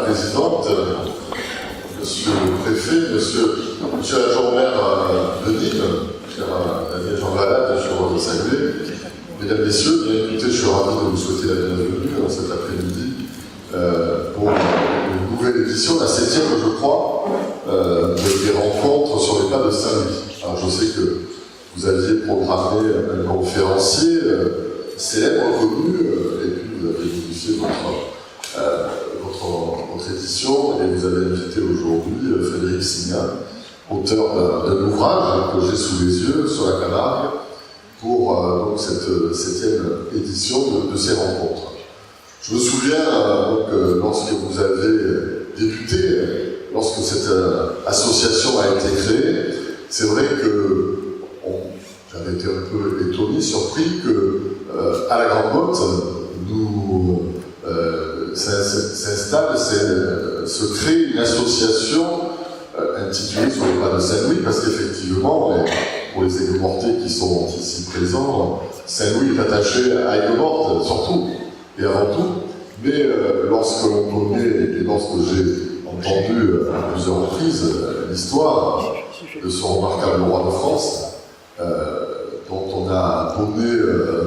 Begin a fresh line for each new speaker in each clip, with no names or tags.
Présidente, Monsieur le Préfet, Monsieur l'adjoint au maire de Nîmes, cher Daniel Jean Valade, je suis heureux de saluer. Mesdames, Messieurs, bien écoutez, je suis ravi de vous souhaiter la bienvenue cet après-midi pour une nouvelle édition, la 7e, je crois, des rencontres sur les pas de Saint-Louis. Alors je sais que vous aviez programmé un conférencier célèbre, connu, et puis vous avez modifié votre édition, et vous avez invité aujourd'hui Frédéric Signan, auteur d'un ouvrage que j'ai sous les yeux sur la Camargue, pour donc cette 7e édition de ces rencontres. Je me souviens lorsque vous avez débuté, lorsque cette association a été créée, c'est vrai que j'avais été un peu étonné, surpris que à la Grande Motte, nous s'installe, se crée une association intitulée Sur les pas de Saint-Louis, parce qu'effectivement, pour les Aigues-Mortais qui sont ici présents, Saint-Louis est attaché à Aigues-Mortes, surtout et avant tout. Mais lorsque l'on connaît, et lorsque j'ai entendu à plusieurs reprises l'histoire de ce remarquable roi de France, dont on a donné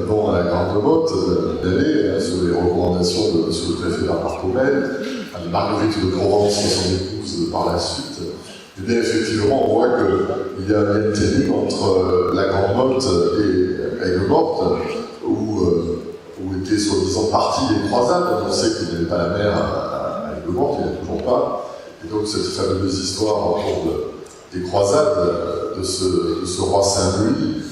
nom à la Grande Motte d'aller sur les recommandations de M. le Préfet Bernard Pomel, à Marguerite de Provence, son épouse par la suite, et bien effectivement on voit qu'il y a un lien ténu entre la Grande Motte et Aigues-Mortes, où étaient soi-disant parties les croisades. On sait qu'il n'y avait pas la mer à Aigues-Mortes, il n'y a toujours pas. Et donc cette fameuse histoire autour des croisades de ce roi Saint-Louis,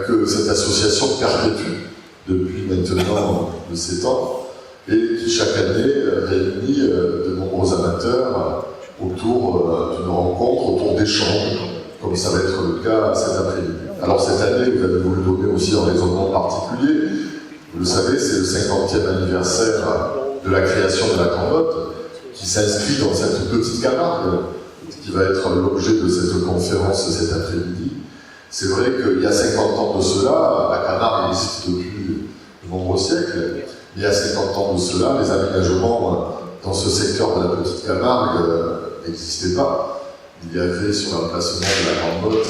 que cette association perpétue depuis maintenant de 7 ans, et qui chaque année réunit de nombreux amateurs autour d'une rencontre, autour d'échanges, comme ça va être le cas cet après-midi. Alors cette année, vous avez voulu donner aussi un raisonnement particulier. Vous le savez, c'est le 50e anniversaire de la création de la Grande Motte, qui s'inscrit dans cette petite Camargue, qui va être l'objet de cette conférence cet après-midi. C'est vrai qu'il y a 50 ans de cela, la Camargue existe depuis de nombreux siècles. Il y a 50 ans de cela, les aménagements dans ce secteur de la petite Camargue n'existaient pas. Il y avait sur l'emplacement de la Grande Motte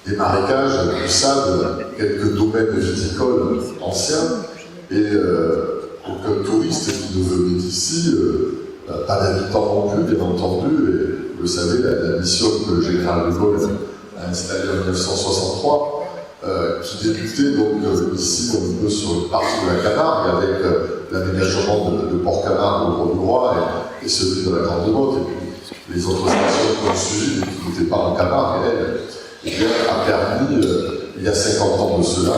des marécages, du sable, quelques domaines viticoles anciens, et aucun touriste qui ne venait d'ici, pas d'habitants non plus, bien entendu, et vous le savez, la mission que le général de Gaulle a installée en 1963, qui débutait donc ici, un peu sur une partie de la Camargue, avec l'aménagement de Port-Camargue au Grande-Roi et celui de la Grande Motte, et puis les autres stations qui ont suivi, mais qui n'étaient pas en Camargue, elle, a permis, il y a 50 ans de cela,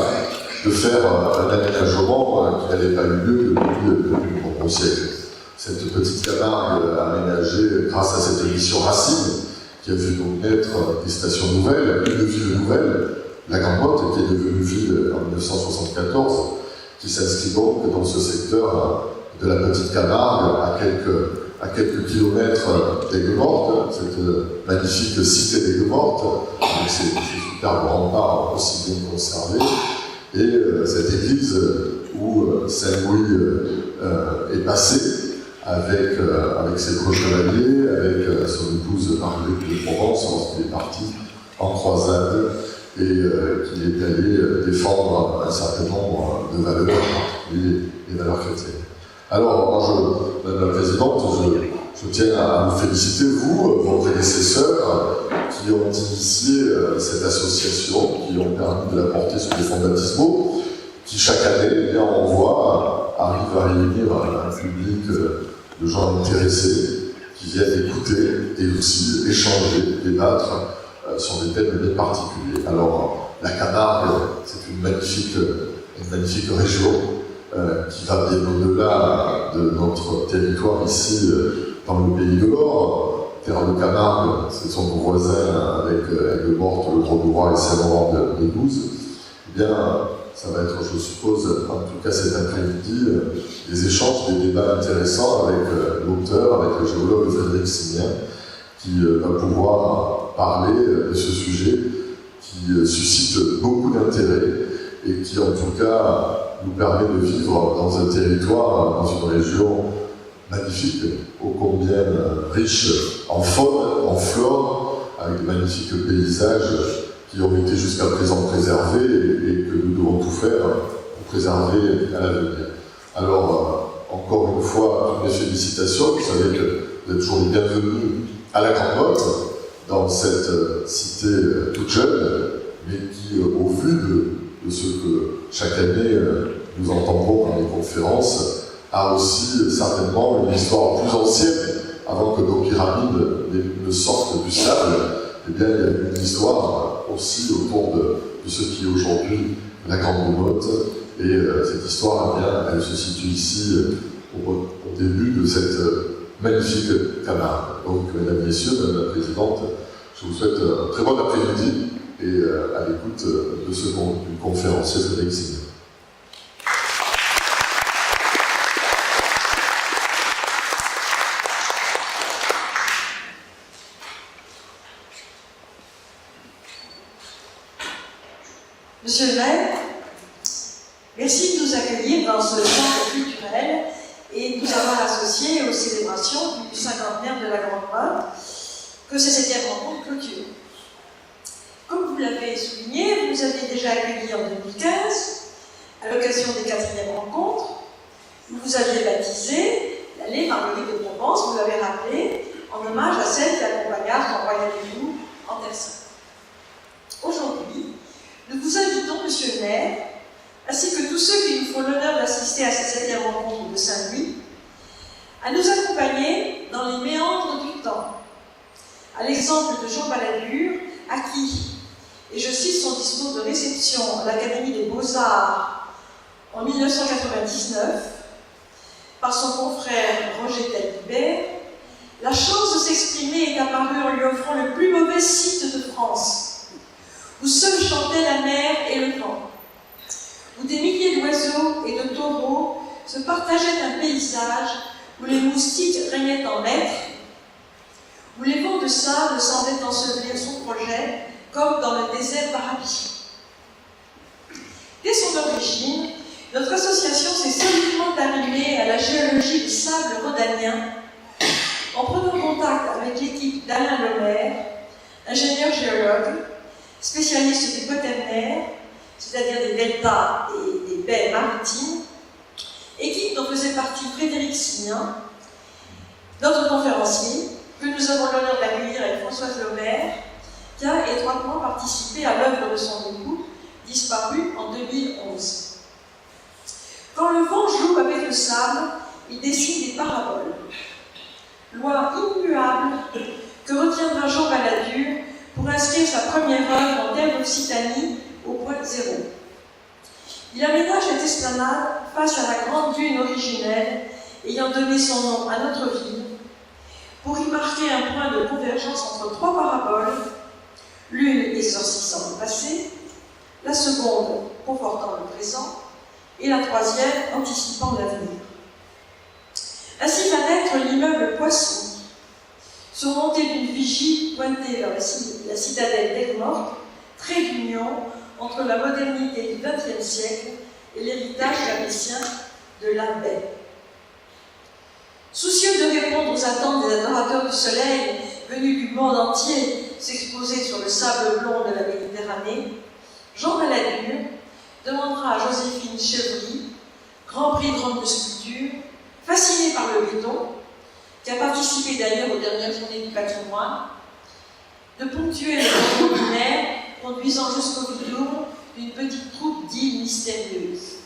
de faire un aménagement qui n'avait pas eu lieu depuis de nombreux siècles. Cette petite Camargue aménagée grâce à cette mission Racine, qui a vu donc naître des stations nouvelles, une ville nouvelle, la Grande Motte, qui est devenue ville en 1974, qui s'inscrit donc dans ce secteur de la petite Camargue, à quelques kilomètres d'Aigues-Mortes, cette magnifique cité d'Aigues-Mortes, avec ses superbes remparts aussi bien conservés, et cette église où Saint-Louis est passé avec ses gros chevaliers, avec son épouse Marguerite de Provence, lorsqu'il est parti en croisade, et qu'il est allé défendre un certain nombre de valeurs, particulières, les valeurs chrétiennes. Alors, Madame la Présidente, je tiens à vous féliciter, vous, vos prédécesseurs, qui ont initié cette association, qui ont permis de la porter sur les fonds baptismaux, qui chaque année, eh bien, on voit, arrive à réunir un public de gens intéressés, qui viennent écouter et aussi échanger, débattre sur des thèmes bien particuliers. Alors, la Camargue, c'est une magnifique région qui va bien au-delà de notre territoire ici, dans le pays de l'or, terre de Camargue, ce sont nos voisins avec Aigues-Mortes, le Grosbois et Saint-Laurent-des-Gouzes, eh bien, ça va être, je suppose, en tout cas cet après-midi, des échanges, des débats intéressants avec l'auteur, avec le géologue Frédéric Simien, qui va pouvoir parler de ce sujet qui suscite beaucoup d'intérêt et qui, en tout cas, nous permet de vivre dans un territoire, dans une région magnifique, ô combien riche en faune, en flore, avec de magnifiques paysages qui ont été jusqu'à présent préservés et que nous devons tout faire pour préserver à l'avenir. Alors, encore une fois, toutes mes félicitations. Vous savez que vous êtes toujours les bienvenus à la Grande Motte, dans cette cité toute jeune, mais qui, au vu de ce que chaque année nous entendons dans les conférences, a aussi certainement une histoire plus ancienne, avant que nos pyramides ne sortent du sable. Eh bien, il y a une histoire aussi autour de ce qui est aujourd'hui la Grande Motte, et cette histoire, eh bien, elle se situe ici au début de cette magnifique Camargue. Donc, mesdames et messieurs, madame la présidente, je vous souhaite un très bon après-midi et à l'écoute de ce conférencier Frédéric Simien.
Monsieur le maire, merci de nous accueillir dans ce centre culturel et de nous avoir associés aux célébrations du cinquantenaire de la Grande Motte, que ces 7e rencontres clôture. Comme vous l'avez souligné, vous nous aviez déjà accueillis en 2015, à l'occasion des 4e rencontres. Vous vous aviez baptisé l'allée Marguerite de Provence, vous l'avez rappelé, en hommage à celle qui accompagna son royal du Loup en Terre Sainte. Aujourd'hui, nous vous invitons, monsieur le maire, ainsi que tous ceux qui nous font l'honneur d'assister à cette 7e rencontre de Saint-Louis, à nous accompagner dans les méandres du temps, à l'exemple de Jean Balladur, à qui, et je cite son discours de réception à l'Académie des Beaux-Arts en 1999, par son confrère Roger Talibert, la chance de s'exprimer est apparue en lui offrant le plus mauvais site de France, où seul chantait la mer et le vent, où des milliers d'oiseaux et de taureaux se partageaient un paysage où les moustiques régnaient en maître, où les vents de sable semblaient ensevelir son projet comme dans le désert d'Arabie. Dès son origine, notre association s'est solidement arrimée à la géologie du sable rhodanien en prenant contact avec l'équipe d'Alain Lemaire, ingénieur géologue, spécialiste du quaternaire, c'est-à-dire des deltas et des baies maritimes, équipe dont faisait partie Frédéric Simien, notre conférencier, que nous avons l'honneur d'accueillir avec Françoise Lemaire, qui a étroitement participé à l'œuvre de son époux, disparu en 2011. Quand le vent joue avec le sable, il dessine des paraboles. Loi immuable que retiendra Jean Balladur pour inscrire sa première œuvre en terre d'Occitanie au point zéro. Il aménage cette esplanade face à la grande dune originelle ayant donné son nom à notre ville, pour y marquer un point de convergence entre 3 paraboles, l'une exorcisant le passé, la seconde confortant le présent, et la troisième anticipant l'avenir. Ainsi va naître l'immeuble Poisson, surmonté d'une vigie pointée vers la citadelle d'Aigues-Mortes, trait d'union entre la modernité du XXe siècle et l'héritage capétien de la baie. Soucieux de répondre aux attentes des adorateurs du soleil venus du monde entier s'exposer sur le sable blond de la Méditerranée, Jean Balladur demandera à Joséphine Chevry, Grand Prix de Rome de sculpture, fascinée par le béton, qui a participé d'ailleurs aux dernières journées du patrimoine, de ponctuer le temps binaire, conduisant jusqu'au retour d'une petite troupe d'îles mystérieuses.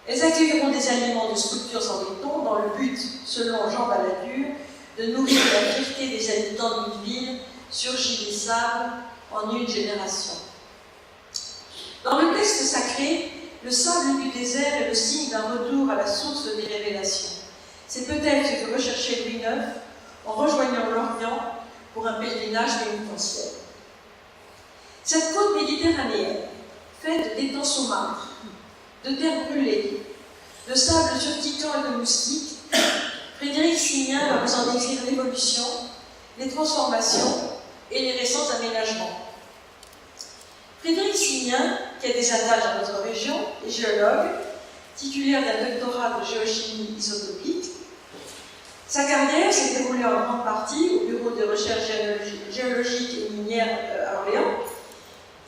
Elles accueilleront des aliments de sculptures en béton dans le but, selon Jean Balladur, de nourrir la fierté des habitants d'une ville surgie des sables en une génération. Dans le texte sacré, le sable du désert est le signe d'un retour à la source des révélations. C'est peut-être ce que recherchait Louis IX en rejoignant l'Orient pour un pèlerinage pénitentiaire. Cette côte méditerranéenne, faite d'étangs saumâtres, de terre brûlée, de sable urticant et de moustiques, Frédéric Signin va vous en décrire l'évolution, les transformations et les récents aménagements. Frédéric Signin, qui a des attaches dans notre région, est géologue, titulaire d'un doctorat de géochimie isotopique. Sa carrière s'est déroulée en grande partie au Bureau de recherche géologique et minière à Orléans.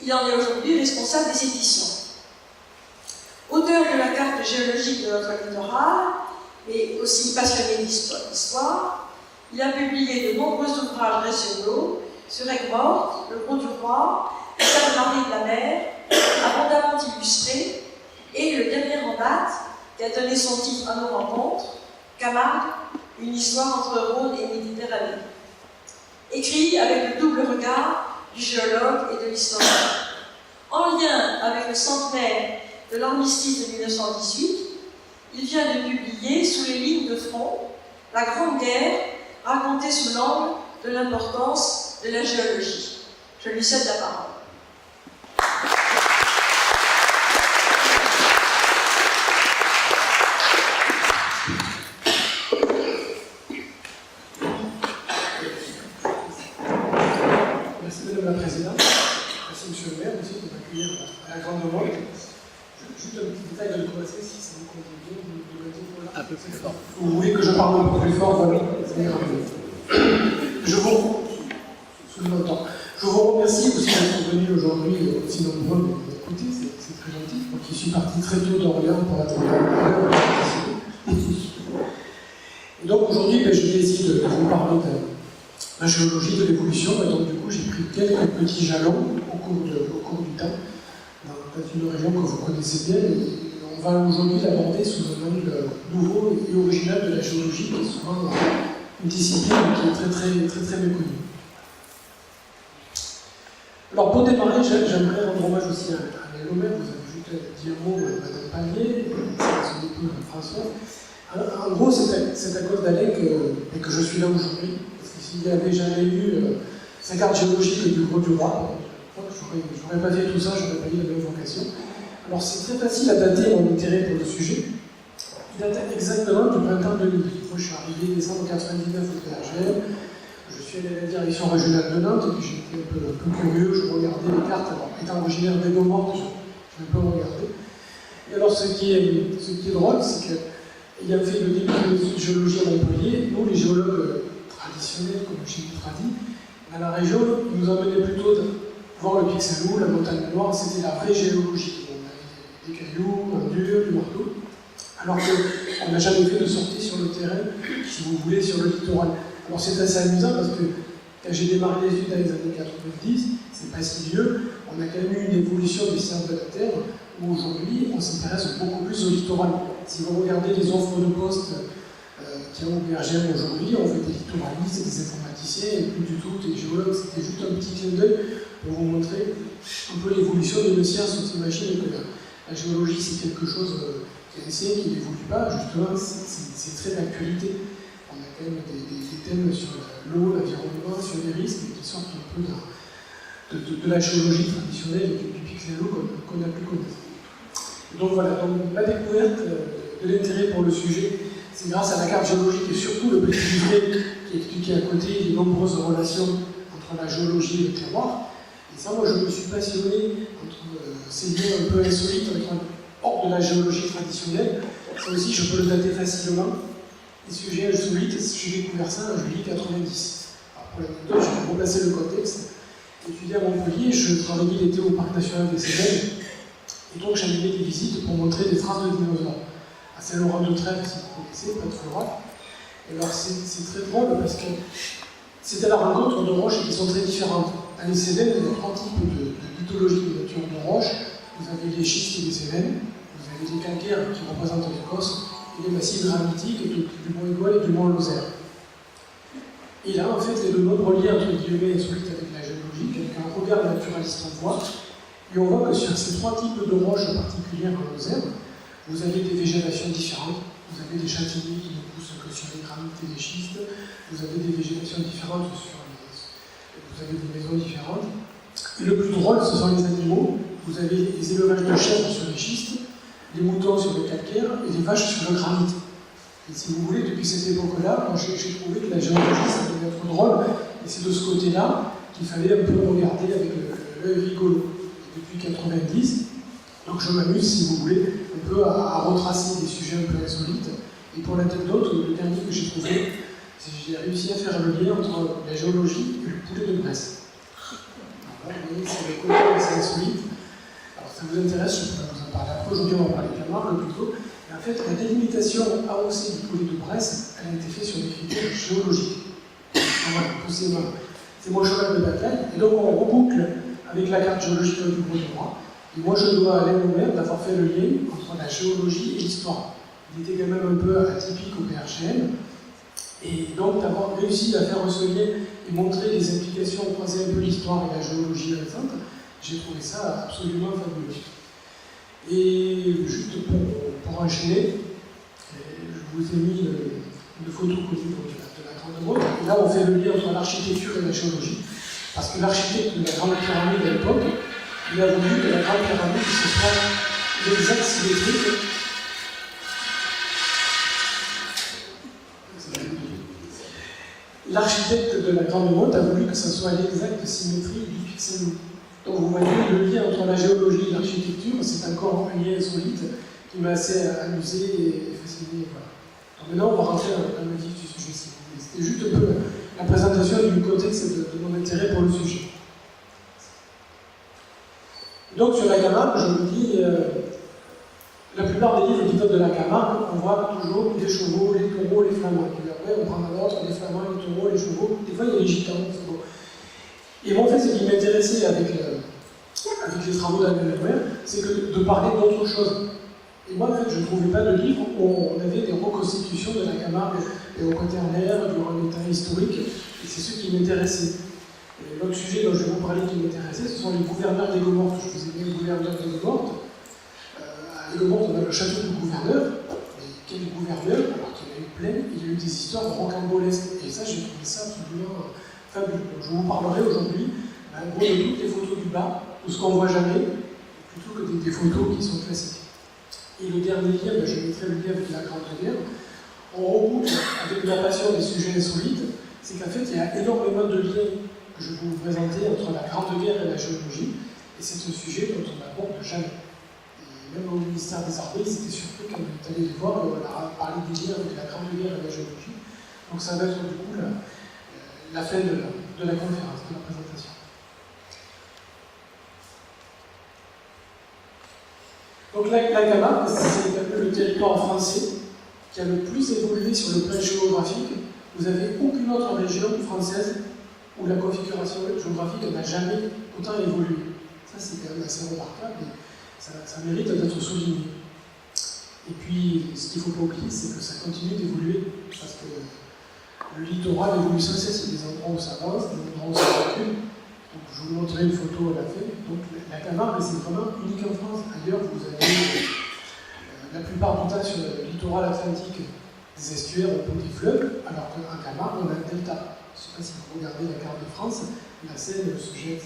Il en est aujourd'hui responsable des éditions. Auteur de la carte géologique de notre littoral et aussi passionné d'histoire, il a publié de nombreux ouvrages régionaux sur Aigues-Mortes, le Gros du Roi, le Sainte-Marie de la Mer, abondamment illustrés, et le dernier en date, qui a donné son titre à nos rencontres, Camargue, une histoire entre Rhône et Méditerranée. Écrit avec le double regard du géologue et de l'historien. En lien avec le centenaire de l'armistice de 1918, il vient de publier Sous les lignes de front, la Grande Guerre, racontée sous l'angle de l'importance de la géologie. Je lui cède la parole.
Merci Madame la Présidente, merci Monsieur le maire aussi de m'accueillir à la Grande Motte. Juste un petit détail de commencer, si ça vous convient bien, de me dire voilà. Un peu plus fort. Vous voulez que je parle un peu plus fort, voilà, ça ira mieux. Je vous remercie aussi d'être venus aujourd'hui aussi nombreux pour écouter, c'est très gentil. Donc je suis parti très tôt d'Orléans pour être là. Et donc aujourd'hui, je décide de vous parler de la géologie de l'évolution, et donc du coup j'ai pris quelques petits jalons au cours du temps, dans une région que vous connaissez bien, et on va aujourd'hui l'aborder sous un angle nouveau et original de la géologie, qui est souvent une discipline qui est très méconnue. Alors pour démarrer, j'aimerais rendre hommage aussi à Léo Maire, vous avez juste dit un mot, Madame Palmier, son épouse François. En gros, c'est à cause d'Alain que je suis là aujourd'hui. S'il n'y avait jamais eu sa carte géologique du Gros du Roi, je n'aurais pas fait tout ça, je n'aurais pas eu la même vocation. Alors c'est très facile à dater mon intérêt pour le sujet. Il date exactement du printemps 2000. Moi je suis arrivé décembre 1999 au PHL, je suis allé à la direction régionale de Nantes, et puis j'étais un peu curieux, je regardais les cartes. Alors étant originaire d'Aigues-Mortes, j'ai un peu regardé. Et alors ce qui est drôle, c'est qu'ayant fait le début de géologie à Montpellier, nous les géologues traditionnels, comme chez Tradi, à la région, ils nous emmenaient plutôt voir le Pic Saint-Loup, la montagne noire, c'était la vraie géologie. On avait des cailloux, un dur, du marteau, alors qu'on n'a jamais fait de sortie sur le terrain, si vous voulez, sur le littoral. Alors c'est assez amusant parce que quand j'ai démarré les études dans les années 90, c'est pas si vieux, on a quand même eu une évolution des sciences de la Terre, où aujourd'hui on s'intéresse beaucoup plus au littoral. Si vous regardez les offres de poste qui ont OBRGM aujourd'hui, on fait des littoralistes, des informaticiens, et plus du tout des géologues. C'était juste un petit clin d'œil pour vous montrer un peu l'évolution de nos sciences. On s'imagine que la géologie c'est quelque chose qui est ancien, qui n'évolue pas. Justement, c'est très d'actualité. On a quand même des thèmes sur l'eau, l'environnement, sur les risques, qui sortent un peu de la géologie traditionnelle du Pic Saint-Loup qu'on a pu connaître. Donc voilà, donc, la découverte de l'intérêt pour le sujet, c'est grâce à la carte géologique et surtout le petit livret qui expliquait à côté les nombreuses relations entre la géologie et le terroir. Et ça, moi, je me suis passionné entre ces liens un peu insolites hors de la géologie traditionnelle. Ça aussi, je peux le dater facilement. Les sujets insolites, j'ai découvert ça en juillet 90. Alors, pour l'anecdote, je vais replacer le contexte. Étudié à Montpellier, je travaillais l'été au Parc national des Cévennes. Et donc, j'animais des visites pour montrer des traces de dinosaures. À Saint-Laurent-de-Trèves, si vous connaissez, près de Florac. Et alors, c'est très drôle parce que c'était la rencontre de roches qui sont très différentes. Dans les Cévennes, il y a trois types de lithologie de nature de roches. Vous avez les schistes des Cévennes, vous avez les calcaires qui représentent l'Écosse, et les massifs granitiques du Mont Égual et du Mont Lozère. Et là, en fait, il y a de nombreux liens entre guillemets insolites avec la géologie, avec un regard naturaliste en voit. Et on voit que sur ces trois types de roches particulières en Lozère, vous avez des végétations différentes. Vous avez des châtaigniers qui ne poussent que sur les granites et les schistes, vous avez des végétations différentes, vous avez des maisons différentes. Et le plus drôle, ce sont les animaux. Vous avez les élevages de chèvres sur les schistes, les moutons sur le calcaire et les vaches sur le granit. Et si vous voulez, depuis cette époque-là, moi j'ai trouvé que la géologie, ça devait être drôle, et c'est de ce côté-là qu'il fallait un peu regarder avec l'œil rigolo. Et depuis 90, donc je m'amuse, si vous voulez, un peu à retracer des sujets un peu insolites. Et pour l'anecdote, le dernier que j'ai trouvé, c'est que j'ai réussi à faire le lien entre la géologie et le poulet de Bresse. Voilà, vous voyez, c'est le côté assez insolite. Alors ça vous intéresse, je pourrais vous en parler après. Aujourd'hui, on va parler de la marque plutôt. Et en fait, la délimitation AOC du poulet de Bresse, elle a été faite sur des critères géologiques. Voilà, c'est mon cheval de bataille. Et donc on reboucle avec la carte géologique du Gros-de-Roi. Et moi, je dois à Alain Lemaire d'avoir fait le lien entre la géologie et l'histoire. Il était quand même un peu atypique au PHM. Et donc, d'avoir réussi à faire ce lien et montrer les implications, croiser un peu l'histoire et la géologie récente, j'ai trouvé ça absolument fabuleux. Et juste pour enchaîner, je vous ai mis une photo connue de la Grande Motte. Et là, on fait le lien entre l'architecture et la géologie. Parce que l'architecte de la Grande Pyramide à l'époque, il a voulu que la Grande Pyramide ce soit l'exact symétrique. L'architecte de la Grande Motte a voulu que ce soit l'exacte symétrie du pixel. Donc vous voyez, le lien entre la géologie et l'architecture, c'est encore un lien insolite qui m'a assez amusé et fasciné. Voilà. Donc maintenant, on va rentrer dans le vif du sujet, si vous voulez. C'était juste un peu la présentation du contexte de mon intérêt pour le sujet. Donc sur la Camargue, je vous dis, la plupart des livres qui donnent de la Camargue, on voit toujours les chevaux, les taureaux, les flamands. Et puis après, on prend dans l'ordre les flamands, les taureaux, les chevaux. Des fois, il y a les gitans. C'est beau. Et moi, en fait, ce qui m'intéressait avec les travaux d'Alain Lemaire, c'est que de parler d'autre chose. Et moi, en fait, je ne trouvais pas de livre où on avait des reconstitutions de la Camargue et au quaternaire, durant l'état historique, et c'est ce qui m'intéressait. L'autre sujet dont je vais vous parler qui m'intéressait, ce sont les gouverneurs d'Aigues-Mortes. Je vous ai mis les gouverneurs d'Aigues-Mortes. À Aigues-Mortes, on a le château du gouverneur. Mais quel gouverneur? Alors qu'il y en a eu plein, il y a eu des histoires rocambolesques. Et ça, j'ai trouvé ça absolument fabuleux. Donc, je vous parlerai aujourd'hui, en gros, de toutes les photos du bas, de ce qu'on ne voit jamais, plutôt que des photos qui sont classiques. Et le dernier lien, je mettrai le lien avec la Grande Guerre. On reboucle avec la passion des sujets insolites, c'est qu'en fait, il y a énormément de liens que je vais vous présenter entre la Grande Guerre et la géologie, et c'est un sujet dont on n'aborde jamais. Et même au ministère des Armées, ils étaient surpris quand on est allé les voir, et on leur a parlé des liens avec la Grande Guerre et la géologie. Donc ça va être du coup la fin de la conférence, de la présentation. Donc la Camargue, c'est un peu le territoire français qui a le plus évolué sur le plan géographique. Vous n'avez aucune autre région française où la configuration géographique n'a jamais autant évolué. Ça, c'est quand même assez remarquable et ça mérite d'être souligné. Et puis, ce qu'il ne faut pas oublier, c'est que ça continue d'évoluer parce que le littoral évolue sans cesse. Il y a des endroits où ça avance, des endroits où ça recule. Donc, je vous montrerai une photo à la fin. Donc, la Camargue, c'est vraiment unique en France. Ailleurs, vous avez la plupart du temps sur le littoral atlantique des estuaires au bout des fleuves, alors qu'en Camargue, on a un delta. Je ne sais pas si vous regardez la carte de France, la Seine se jette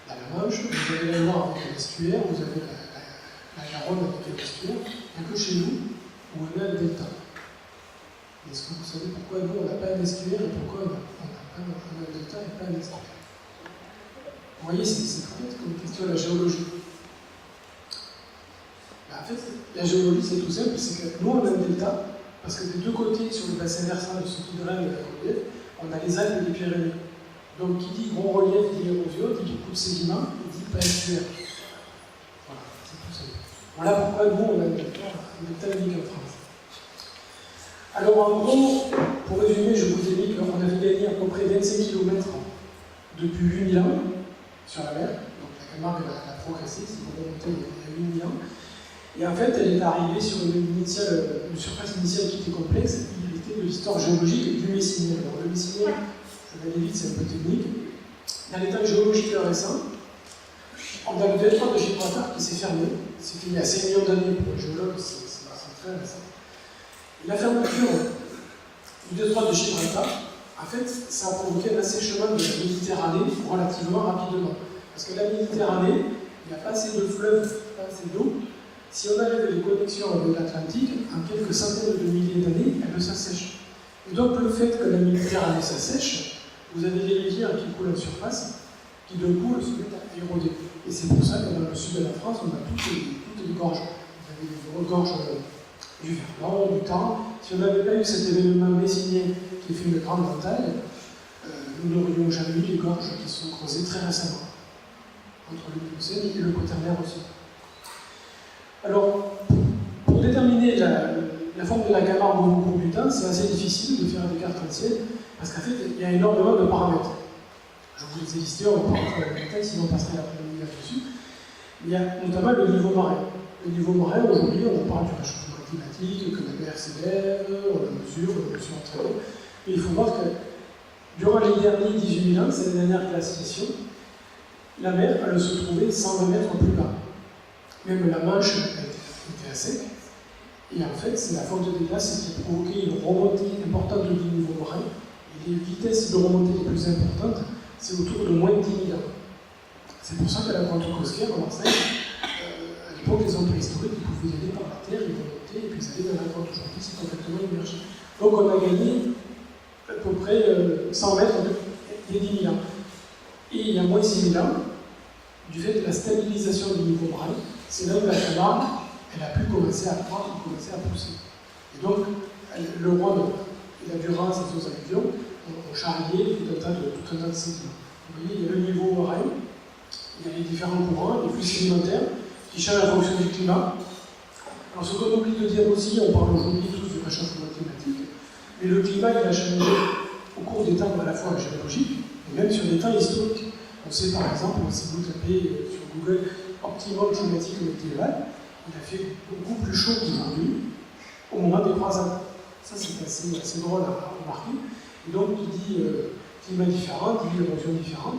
dans la Manche, vous avez la Loire avec un estuaire, vous avez la Garonne avec un estuaire, il n'y a que chez nous où on a un delta. Est-ce que vous savez pourquoi nous on n'a pas un estuaire et pourquoi on a un delta et pas un estuaire? Vous voyez, c'est très bête comme question la géologie. En fait, la géologie, c'est tout simple, c'est que nous, on a un delta, parce que des deux côtés, sur le bassin versant de ce qui draine et la relief, on a les Alpes et les Pyrénées. Donc, qui dit gros relief, dit érosion, dit beaucoup de sédiments, et dit pas estuaire. Voilà, c'est tout simple. Voilà pourquoi nous, on a un delta unique en France. Alors, en gros, pour résumer, je vous ai dit qu'on avait gagné à peu près 25 km depuis 8000 ans sur la mer. Donc, la Camargue a progressé, si vous remontez il y a 8000 ans. Et en fait, elle est arrivée sur une surface initiale qui était complexe, il était de l'histoire géologique du Messinien. Alors le Messinien, je vais aller vite, c'est un peu technique. Dans les temps géologiques récents, on a le détroit de Gibraltar qui s'est fermé. C'était il y a 5 millions d'années pour les géologues, c'est très récent. Et la fermeture du détroit de Gibraltar, en fait, ça a provoqué un assèchement de la Méditerranée relativement rapidement. Parce que la Méditerranée, il n'y a pas assez de fleuves, pas assez d'eau. Si on enlève les connexions avec l'Atlantique, en quelques centaines de milliers d'années, elle s'assèche. Et donc le fait que la Méditerranée s'assèche, vous avez des rivières qui coulent en surface, qui d'un coup se mettent à éroder. Et c'est pour ça que dans le sud de la France, on a toutes les gorges. Vous avez les gorges du Verdon, du Tarn. Si on n'avait pas eu cet événement messinien qui fait une grande entaille, nous n'aurions jamais eu les gorges qui sont creusées très récemment, entre le Miocène et le Quaternaire aussi. Alors, pour déterminer la forme de la Camargue au cours du temps, c'est assez difficile de faire des cartes anciennes, parce qu'en fait, il y a énormément de paramètres. Je vous les ai listés, on va pas rentrer dans le détail, sinon on passerait l'après-midi là-dessus. Il y a notamment le niveau marin. Le niveau marin, aujourd'hui, on parle du réchauffement climatique, que la mer s'élève, on le mesure très haut. Et il faut voir que durant les derniers 18 000 ans, c'est la dernière classification, la mer, elle se trouvait 120 mètres plus bas. Même la Manche était à sec. Et en fait, c'est la fonte des glaces qui a provoqué une remontée importante du niveau marin. Et les vitesses de remontée les plus importantes, c'est autour de moins de 10 000 ans. C'est pour ça que la Grande Cosquère, en Marseille, à l'époque, les hommes préhistoriques, ils pouvaient y aller par la terre, ils remontaient, et puis ils allaient dans la grotte. Aujourd'hui, c'est complètement immergé. Donc on a gagné à peu près 100 mètres il y a 10 000 ans. Et il y a moins de 6 000 ans, du fait de la stabilisation du niveau marin, c'est là où la Camargue, elle a pu commencer à croître, commencer à pousser. Et donc, le Rhône et la Durance et ses alluvions ont charrié tout un tas de sédiments. Vous voyez, il y a le niveau marin, il y a les différents courants, les flux sédimentaires qui changent en fonction du climat. Alors, ce qu'on oublie de dire aussi, on parle aujourd'hui tous du réchauffement climatique, mais le climat, il a changé au cours des temps à la fois géologiques et même sur des temps historiques. On sait par exemple, si vous tapez sur Google optimum climatique médiéval, il a fait beaucoup plus chaud qu'aujourd'hui au moment des croisades. Ça, c'est assez drôle à remarquer. Et donc, qui dit climat différent, dit érosion différente.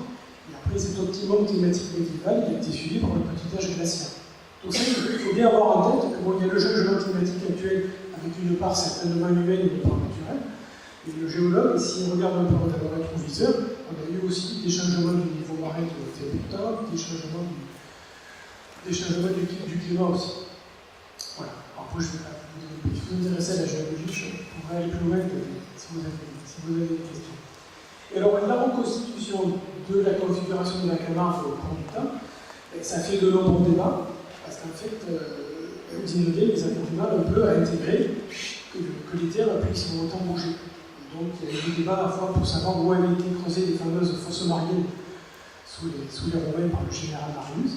Et après, cet optimum climatique médiéval, il a été suivi par le petit âge glaciaire. Donc ça, il faut bien avoir en tête que bon, il y a le changement climatique actuel avec une part certainement humaine et une part naturelle. Et le géologue, s'il regarde un peu dans le rétroviseur, on a eu aussi des changements du niveau marin qui ont été importants, des changements du climat aussi. Voilà. Alors, après, je vais pas vous donner. Si vous vous intéressez à la géologie, je pourrais aller plus loin si vous avez des questions. Et alors, la reconstitution de la configuration de la Camargue au cours du temps, ça fait de nombreux débats, parce qu'en fait, au 19e, ils avaient du mal un peu à intégrer que les terres puissent autant bouger. Donc il y a eu des débats à la fois pour savoir où avaient été creusées les fameuses fosses mariennes sous les Romains par le général Marius,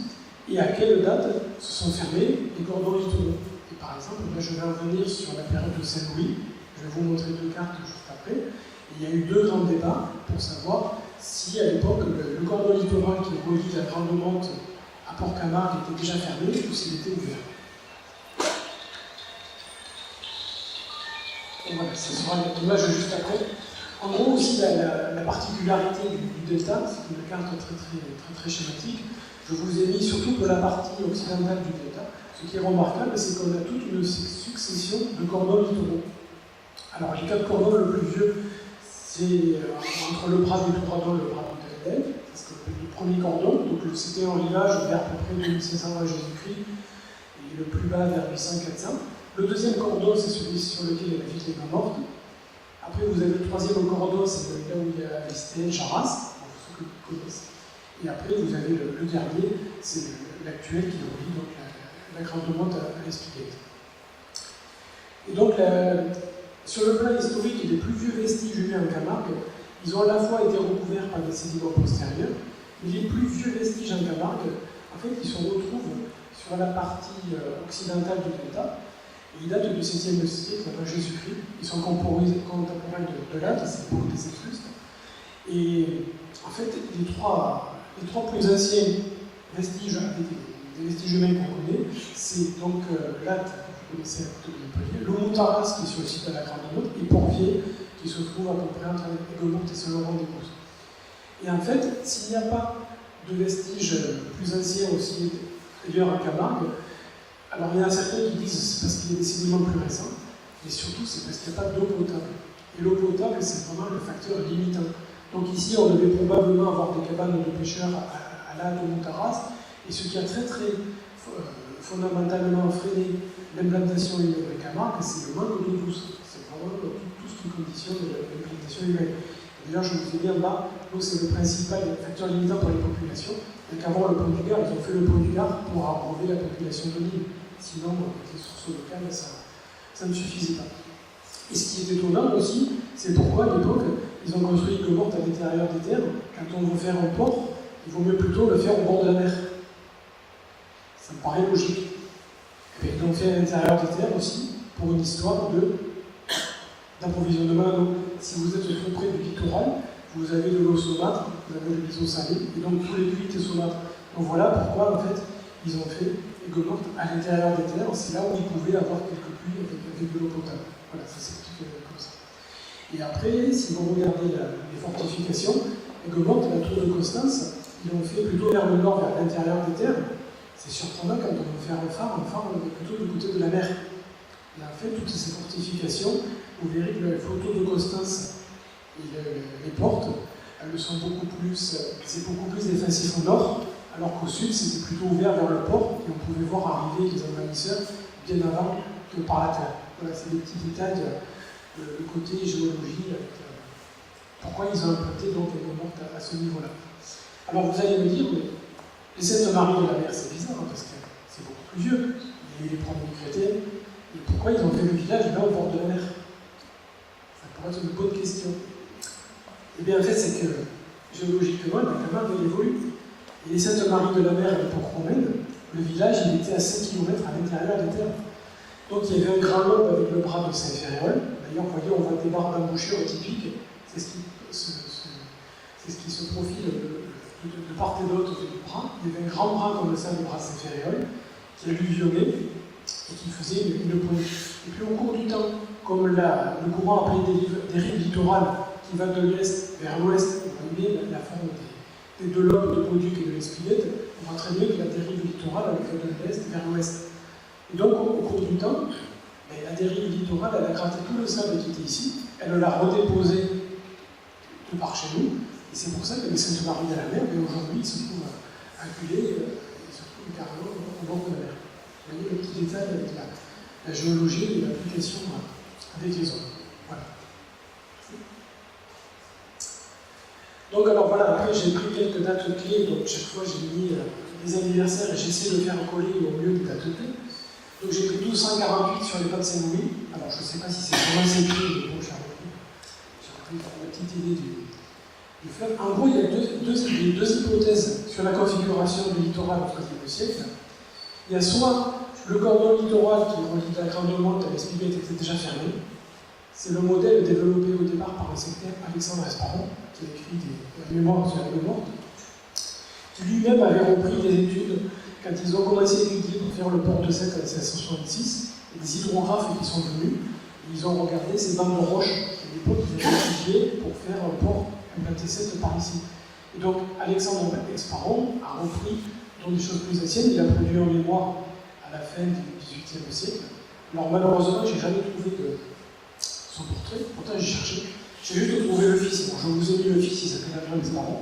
et à quelle date se sont fermés les cordons littoraux. Et par exemple, là, je vais revenir sur la période de Saint-Louis, je vais vous montrer deux cartes juste après. Et il y a eu deux grands débats pour savoir si à l'époque le cordon littoral qui relie la Grande Monte à Port-Camargue était déjà fermé ou s'il était ouvert. Et voilà, ce sera l'image juste après. En gros, aussi, la particularité du delta, c'est une carte très schématique. Je vous ai mis surtout de la partie occidentale du delta. Ce qui est remarquable, c'est qu'on a toute une succession de cordons littoraux. Alors, les quatre cordons le plus vieux, c'est entre le bras du Touradon et le bras du Taldel, parce que le premier cordon, donc c'était en rivage vers à peu près 2500 avant Jésus-Christ, et le plus bas vers 800-400. Le deuxième cordon, c'est celui sur lequel il y a la ville des mains mortes. Après, vous avez le troisième cordon, c'est là où il y a Estelle, Charras, pour ceux qui connaissent. Et après, vous avez le dernier, c'est l'actuel qui relie donc la Grande Monte à l'Espiguette. Et donc, sur le plan historique, les plus vieux vestiges humains en Camargue, ils ont à la fois été recouverts par des sédiments postérieurs, mais les plus vieux vestiges en Camargue, en fait, ils se retrouvent sur la partie occidentale du delta. Ils datent du 7e siècle avant Jésus-Christ. Ils sont contemporains de l'Inde, c'est l'époque des Étrusques. Et en fait, les trois plus anciens vestiges, des vestiges humains qu'on connaît, c'est donc Latte, vous connaissez à côté de Montpellier, le Moutaras qui est sur le site de la Grande Monte, et Porvier qui se trouve à peu près entre Aigues-Mortes et Saint-Laurent-des-Gousses. Et en fait, s'il n'y a pas de vestiges plus anciens aussi ailleurs à Camargue, alors il y en a certains qui disent c'est parce qu'il y a des sédiments plus récents. mais surtout c'est parce qu'il n'y a pas d'eau potable. Et l'eau potable, c'est vraiment le facteur limitant. Donc ici, on devait probablement avoir des cabanes de pêcheurs à la de Montaraz, et ce qui a très fondamentalement freiné l'implantation humaine de Camargue, c'est le manque d'eau douce. C'est vraiment tout ce qui conditionne l'implantation humaine. D'ailleurs, je vous ai dit en bas, l'eau c'est le principal facteur limitant pour les populations. Et qu'avant le pont du Gard, ils ont fait le pont du Gard pour abreuver la population de l'île. Sinon, avec les sources locales, ça ne suffisait pas. Et ce qui est étonnant aussi, c'est pourquoi à l'époque, ils ont construit Aigues-Mortes à l'intérieur des terres. Quand on veut faire un port, il vaut mieux plutôt le faire au bord de la mer. Ça me paraît logique. Et ils l'ont fait à l'intérieur des terres aussi, pour une histoire d'approvisionnement en eau. Si vous êtes trop près du littoral, vous avez de l'eau saumâtre, vous avez de l'eau salée, et donc tous les puits étaient saumâtres. Donc voilà pourquoi, en fait, ils ont fait Aigues-Mortes à l'intérieur des terres. C'est là où ils pouvaient avoir quelques puits avec de l'eau potable. Voilà, ça s'explique comme ça. Et après, si vous regardez les fortifications, Aigues-Mortes, la tour de Constance, ils l'ont fait plutôt vers le nord, vers l'intérieur des terres. C'est surprenant quand on veut faire un phare on est plutôt du côté de la mer. Et en fait, toutes ces fortifications, vous verrez que les photos de Constance et les portes, elles sont c'est beaucoup plus défensif au nord, alors qu'au sud, c'était plutôt ouvert vers le port, et on pouvait voir arriver les envahisseurs bien avant que par la terre. Voilà, c'est des petits détails de côté géologie, pourquoi ils ont implanté donc Aigues-Mortes à ce niveau-là. Alors vous allez me dire, mais les Sainte-Marie de la Mer, c'est bizarre, parce que c'est beaucoup plus vieux. Il y a eu les premiers chrétiens, et pourquoi ils ont fait le village là au bord de la mer? Ça pourrait être une bonne question. Eh bien en fait, c'est que géologiquement, la Camargue elle évolue. Et les Sainte-Marie de la Mer à l'époque romaine, le village il était à 5 km à l'intérieur des terres. Donc il y avait un grand lobe avec le bras de Saint-Ferréol. D'ailleurs, vous voyez, on voit des barres d'embouchure typiques. C'est ce qui se profile de part et d'autre du bras. Il y avait un grand bras comme le sein du bras de Saint-Ferréol, qui alluvionnait et qui faisait une pointe. Et puis au cours du temps, comme le courant appelé des rives littorales qui va de l'est vers l'ouest, vous voyez la forme des deux lobes de Beauduc et de l'Espilette, on voit très bien que la dérive littorale elle fait de l'est vers l'ouest. Et donc au cours du temps, la dérive littorale elle a gratté tout le sable qui était ici, elle l'a redéposé de par chez nous, et c'est pour ça que les Sainte-Marie de la Mer, aujourd'hui, ils se trouvent acculés, ils se trouvent carrément au bord de la mer. Vous voyez le petit détail avec la géologie et l'application avec les hommes. Voilà. Donc alors voilà, après j'ai pris quelques dates clés, donc chaque fois j'ai mis les anniversaires et j'essaie de faire coller au mieux des dates clés. Donc j'ai pris 1248 sur les pas de Saint-Louis. Alors je ne sais pas si c'est vraiment écrit, mais bon, j'ai repris la petite idée du fleuve. En gros, il y a deux hypothèses sur la configuration du littoral au XIIIe siècle. Il y a soit le cordon littoral qui relie la Grande Motte à l'Espilette était déjà fermé. C'est le modèle développé au départ par le secrétaire Alexandre Esparon, qui a écrit des mémoires sur Aigues-Mortes, qui lui-même avait repris des études quand ils ont commencé à étudier pour faire le port de Sète en 1666, et des hydrographes qui sont venus, et ils ont regardé ces bandes de roches qu'à l'époque ils avaient étudiées pour faire un port implanté Sète par ici. Et donc Alexandre Esparon a repris dans des choses plus anciennes, il a produit un mémoire à la fin du XVIIIe siècle. Alors malheureusement, je n'ai jamais trouvé son portrait, pourtant j'ai cherché. J'ai juste trouvé le fils. Bon, je vous ai mis le fils, il s'appelle Alexandre Esparon.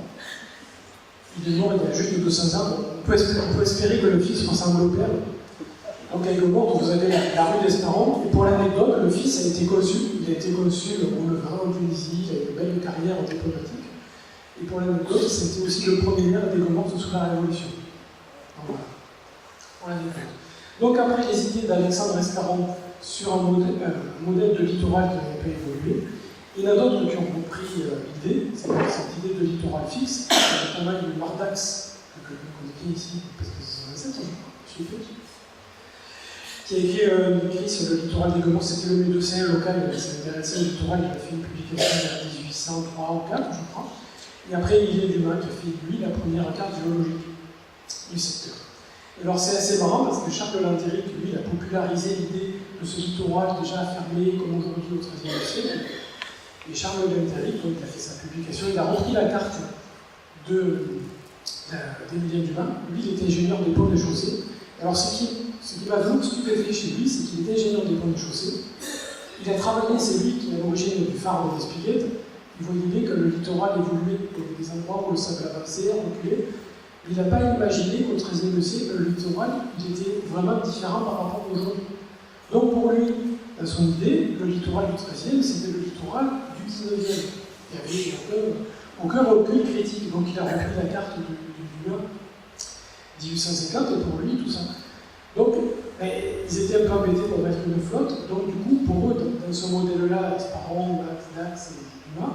Il est mort il y a juste 200 ans. On peut espérer que le fils ressemble au père. Donc à Aigues-Mortes, vous avez la rue d'Esparon. Et pour l'anecdote, le fils a été consul. Il a été consul au Levant, en Tunisie, il a eu une belle carrière diplomatique. Et pour l'anecdote, c'était aussi le premier maire d'Aigues-Mortes sous la Révolution. Donc voilà, pour l'anecdote. Donc après les idées d'Alexandre Esparon sur un modèle de littoral qui n'avait pas évolué, il y en a d'autres qui ont repris l'idée, c'est cette idée de littoral fixe, notamment du Mardax, que vous connaissez ici, parce que c'est 107, je crois, qui a écrit sur le littoral d'Aigues-Mortes. C'était le médecin local, il s'est intéressé au littoral, il a fait une publication vers 1803 ou 4, je crois. Et après, Olivier Dumas qui a fait, lui, la première carte géologique du secteur. Et alors c'est assez marrant parce que Charles Lantéric, lui, il a popularisé l'idée de ce littoral déjà fermé comme aujourd'hui au XIIIe siècle. Et Charles Lantéric, donc, il a fait sa publication, il a repris la carte d'Emilien Dumas. Lui, il était ingénieur des ponts et chaussées. Alors ce qui m'a vraiment stupéfait chez lui, c'est qu'il était ingénieur des ponts et chaussées. Il a travaillé, c'est lui qui est à l'origine du phare de l'Espiguette. Il voyait bien que le littoral évoluait, il y avait des endroits où le sable avançait, reculait. Il n'a pas imaginé qu'au XIIIe siècle, le littoral il était vraiment différent par rapport à aujourd'hui. Donc pour lui, dans son idée, le littoral du XIIIe, c'était le littoral du XIXe. Il n'y avait aucun recul critique. Donc il a repris la carte du 1850 et pour lui, tout ça. Donc, ils étaient un peu embêtés pour mettre une flotte. Donc du coup, pour eux, dans ce modèle-là, Esparon, Dax et Dumas,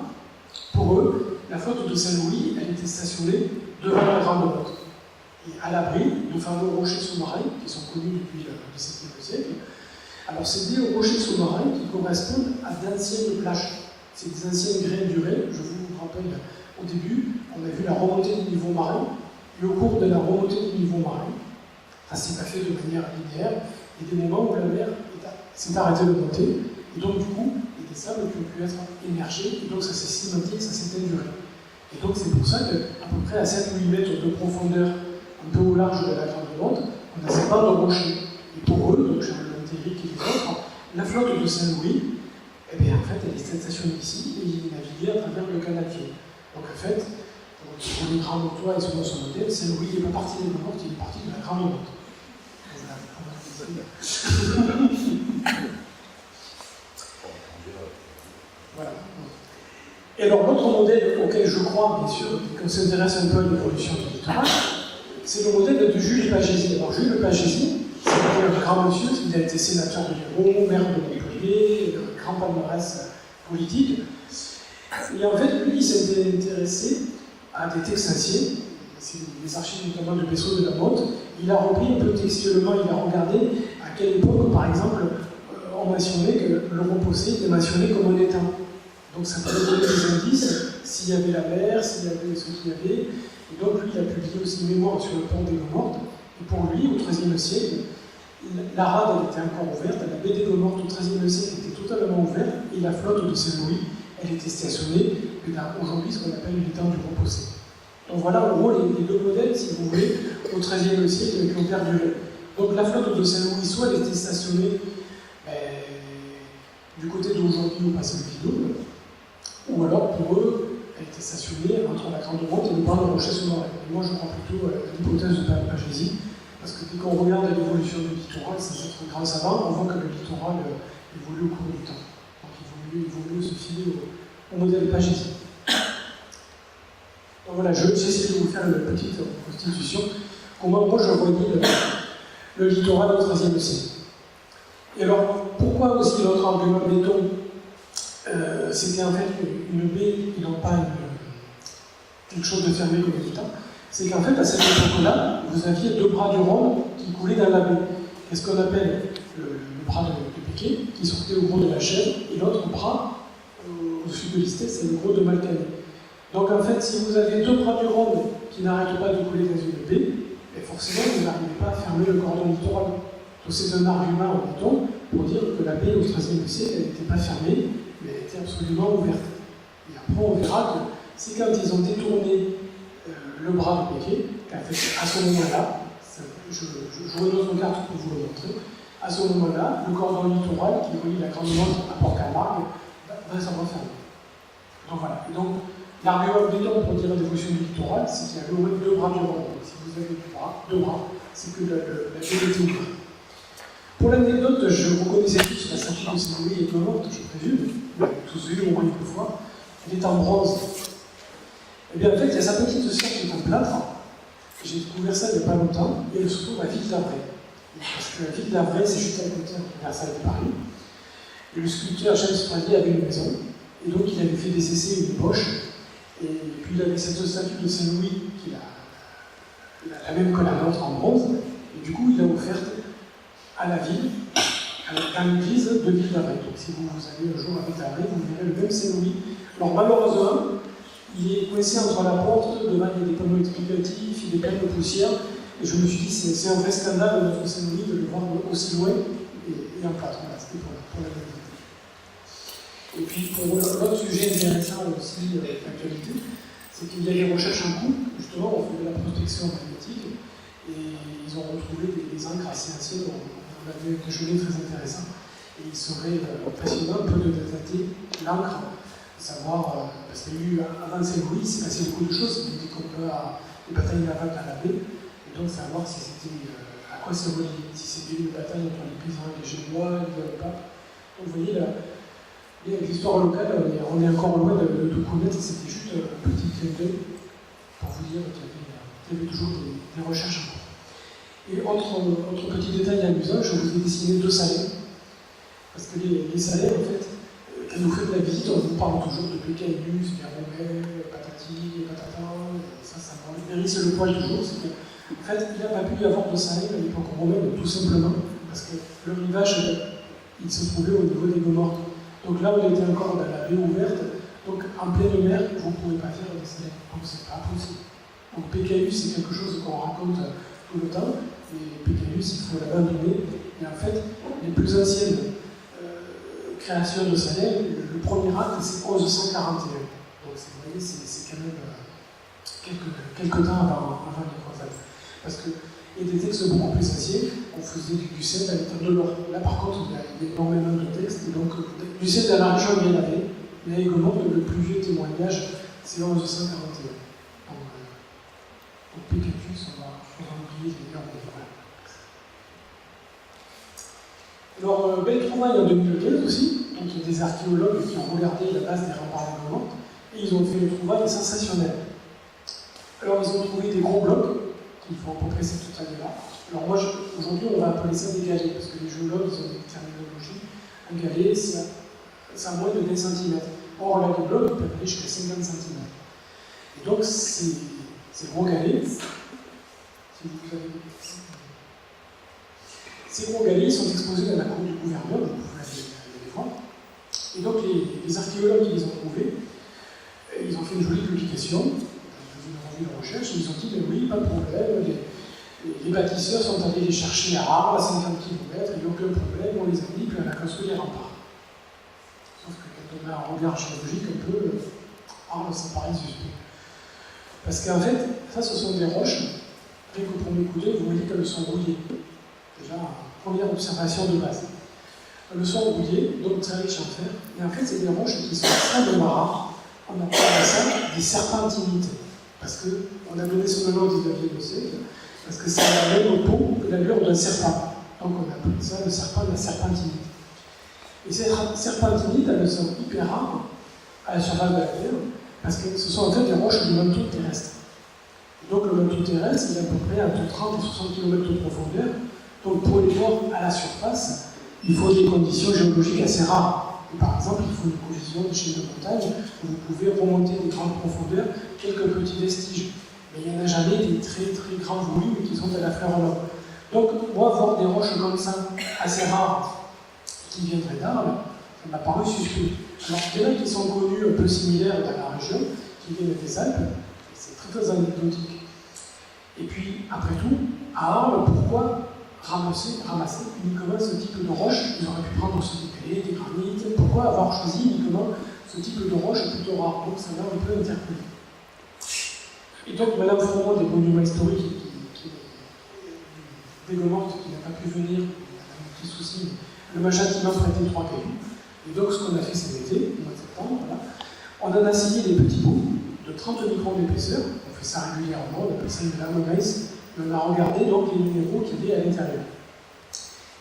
pour eux, la flotte de Saint-Louis, elle était stationnée devant la grande motte. Et à l'abri de fameux rochers sous-marins qui sont connus depuis le XVIIe siècle. Alors, c'est des rochers sous-marins qui correspondent à d'anciennes plages. C'est des anciennes grêlures. Je vous rappelle, au début, on a vu la remontée du niveau marin. Et au cours de la remontée du niveau marin, ça s'est pas fait de manière linéaire. Il y a des moments où la mer s'est arrêtée de monter. Et donc, du coup, il y a des sables qui ont pu être émergés. Et donc, ça s'est cimenté, ça s'est enduré. Et donc, c'est pour ça qu'à peu près à 7 ou 8 mètres de profondeur, un peu au large de la grande motte, on a ces bancs de rochers. Et pour eux, donc Charles Téric et les autres, la flotte de Saint-Louis, eh bien, en fait, elle est stationnée ici et il naviguait à travers le canal Vieux. Donc, en fait, pour les grands montois et selon son modèle, Saint-Louis n'est pas parti des Mottes, il est parti de la grande motte. Voilà. Et alors, l'autre modèle auquel je crois, bien sûr, qu'on s'intéresse un peu à l'évolution du littoral, c'est le modèle de Jules Pagési. Alors, Jules Pagési, c'était un grand monsieur, il a été sénateur de Léron, maire de Montpellier, grand palmarès politique. Et en fait, lui, il s'était intéressé à des textes anciens, c'est les archives notamment de Bessot de la Motte. Il a repris un peu textuellement, il a regardé à quelle époque, par exemple, on mentionnait que le Reposé était mentionné comme un étang. Donc ça pouvait donner des indices, s'il y avait la mer, s'il y avait ce qu'il y avait. Et donc lui, il a publié aussi une mémoire sur le pont des Mortes. Et pour lui, au XIIIe siècle, la rade elle était encore ouverte, la baie des Mortes au XIIIe siècle était totalement ouverte, et la flotte de Saint-Louis, elle était stationnée aujourd'hui ce qu'on appelle l'étang du Reposé. Donc voilà en gros les deux modèles, si vous voulez, au XIIIe siècle qui ont perduré. Donc la flotte de Saint-Louis, soit elle était stationnée du côté d'aujourd'hui au passé de Vidaume, ou alors pour eux, elle était stationnée entre la Grande Motte et le banc de rocher sous-marin. Et moi je crois plutôt à l'hypothèse de Pagési, parce que dès qu'on regarde l'évolution du littoral, sans être un grand savant, on voit que le littoral évolue au cours du temps. Donc il vaut mieux se fier au modèle Pagési. Donc voilà, j'essaie de vous faire une petite constitution. Comment moi je voyais le littoral au XIIIe siècle. Et alors, pourquoi aussi l'autre argument béton c'était en fait une baie et non pas quelque chose de fermé comme l'étang. C'est qu'en fait, à cette époque-là, vous aviez deux bras du Rhône qui coulaient dans la baie. Qu'est-ce qu'on appelle le bras de Péquet, qui sortait au gros de la Chèvre, et l'autre bras, au sud de l'Istet, c'est le gros de Malcanet. Donc en fait, si vous avez deux bras du Rhône qui n'arrêtent pas de couler dans une baie, forcément, vous n'arrivez pas à fermer le cordon littoral. Donc c'est un argument en béton pour dire que la baie au XIIIe siècle, elle n'était pas fermée, mais elle était absolument ouverte. Et après, on verra que c'est quand ils ont détourné le bras de Péquet, qu'en fait, à ce moment-là, je redonne une carte pour vous le montrer, à ce moment-là, le cordon littoral qui relie la Grande Motte à Port-Camargue va s'en refermer. Donc voilà. Et donc, l'argument béton pour dire l'évolution du littoral, c'est qu'il y avait au moins deux bras du Rhône. Donc, si vous avez deux bras, c'est que la baie était ouverte. Pour l'anecdote, je vous connaissais tous la statue de Saint-Louis est morte, je présume, vous l'avez tous vu au moins une fois. Elle est en bronze. Et bien en fait, il y a sa petite sœur qui est en plâtre. J'ai découvert ça il n'y a pas longtemps, et elle se trouve à Ville-d'Avray. Parce que la Ville-d'Avray, c'est juste à côté de Versailles de Paris. Et le sculpteur James Pradier avait une maison, et donc il avait fait des essais et une poche. Et puis il avait cette statue de Saint-Louis qui a la même que la nôtre en bronze, et du coup il l'a offerte à la ville, à l'église de Ville-d'Avray. Donc si vous allez un jour à Ville-d'Avray, vous verrez le même Saint-Louis. Alors malheureusement, il est coincé entre la porte, devant il y a des panneaux explicatifs, il est plein de poussière, et je me suis dit c'est un vrai scandale de notre Saint-Louis de le voir aussi loin et en plâtre. Voilà, c'était pour la vérité. Et puis pour l'autre sujet intéressant aussi d'actualité, c'est qu'il y a des recherches en cours, justement on fait de la prospection magnétique, et ils ont retrouvé des encres assez anciennes, on a des déjeuners très intéressants. Et il serait passionnant un peu de dater l'encre, de savoir, parce qu'il y a eu, avant Saint-Louis, il s'est passé beaucoup de choses, il y a eu des batailles navales à la baie, et donc savoir si c'était, à quoi c'est relié, si c'était une bataille entre les paysans et les Génois, les papes. Donc vous voyez, l'histoire locale, on est encore loin de tout connaître, c'était juste un petit clin d'œil pour vous dire qu'il y avait toujours des recherches en cours. Et autre petit détail amusant, je vous ai dessiné 2 salets. Parce que les salets, en fait, quand vous faites la visite, on vous parle toujours de Pécaïus, des Romains, patati, patata, ça hérisse le poil toujours. C'est que, en fait, il n'a pas pu y avoir de salets à l'époque romaine, tout simplement, parce que le rivage, il se trouvait au niveau des Gomorres. Donc là, on était encore dans la baie ouverte, donc en pleine mer, vous ne pouvez pas faire des salets. Donc c'est pas possible. Donc Pécaïus, c'est quelque chose qu'on raconte tout le temps, et Pécaïus, il faut l'abandonner. Et en fait, les plus anciennes création de Salers, le premier acte, c'est 1141. Donc, vous voyez, c'est quand même quelques temps avant les croisades. Parce qu'il y a des textes beaucoup plus anciens, on faisait du sel à l'état de l'or. Là, par contre, il y a énormément de textes, et donc du sel dans la région, il y en avait, mais également, le plus vieux témoignage, c'est 1141. Donc Pécaïus, on va oublier les liens. Alors, belle trouvaille en 2015 aussi, donc il y a des archéologues qui ont regardé la base des remparts de Gaulois et ils ont fait une trouvaille sensationnelle. Alors, ils ont trouvé des gros blocs qui font à peu près cette taille-là. Alors, moi, aujourd'hui, on va appeler ça des galets, parce que les géologues, ils ont des terminologies. Un galet, c'est à moins de 20 cm. Or, là, les blocs, ils peuvent aller jusqu'à 50 cm. Et donc, ces gros galets, si vous avez... Ces gros galets sont exposés dans la cour du gouverneur, vous pouvez aller les voir. Et donc les archéologues qui les ont trouvés, ils ont fait une jolie publication, une revue de recherche, et ils ont dit, mais oui, pas de problème, les bâtisseurs sont allés les chercher à Arles, à 50 km, il n'y a aucun problème, on les a mis, puis on a construit les remparts. Sauf que quand on a un regard géologique un peu, Arles, ça paraît suspect. Parce qu'en fait, ça, ce sont des roches, avec au premier coup d'œil, vous voyez qu'elles sont rouillées. Déjà, première observation de base. Le son rouillé, donc très riche en fer, et en fait, c'est des roches qui sont extrêmement rares. On appelle ça des serpentinites, parce qu'on a donné ce nom au XIXe siècle, parce que ça a la même peau que l'allure d'un serpent. Donc on appelle ça le serpent de la serpentinite. Et ces serpentinites, elles sont hyper rares à la surface de la Terre, parce que ce sont en fait des roches du manteau terrestre. Et donc le manteau terrestre, il est à peu près entre 30 et 60 km de profondeur. Donc pour les voir à la surface, il faut des conditions géologiques assez rares. Et par exemple, il faut une collision de chaînes de montagne où vous pouvez remonter des grandes profondeurs, quelques petits vestiges. Mais il n'y en a jamais des très très grands volumes qui sont à la fleur en or. Donc moi, voir des roches comme ça, assez rares, qui viendraient d'Arles, ça m'a paru suspect. Alors il y en a qui sont connus un peu similaires dans la région, qui viennent des Alpes, c'est très très anecdotique. Et puis, après tout, à Arles, pourquoi ramasser uniquement ce type de roche? Ils auraient pu prendre ceux des galets, des granites. Pourquoi avoir choisi uniquement ce type de roche plutôt rare? Donc ça m'a un peu interpellé. Et donc Madame Froment des monuments historiques, des Gomorres qui n'a pas pu venir, il a un petit souci, elle m'a gentiment prêté 3 cailloux. Et donc ce qu'on a fait cet été, au mois de septembre, voilà, on en a signé des petits bouts de 30 microns d'épaisseur. On fait ça régulièrement, on appelle ça une lamomèse. On a regardé donc les minéraux qu'il y avait à l'intérieur.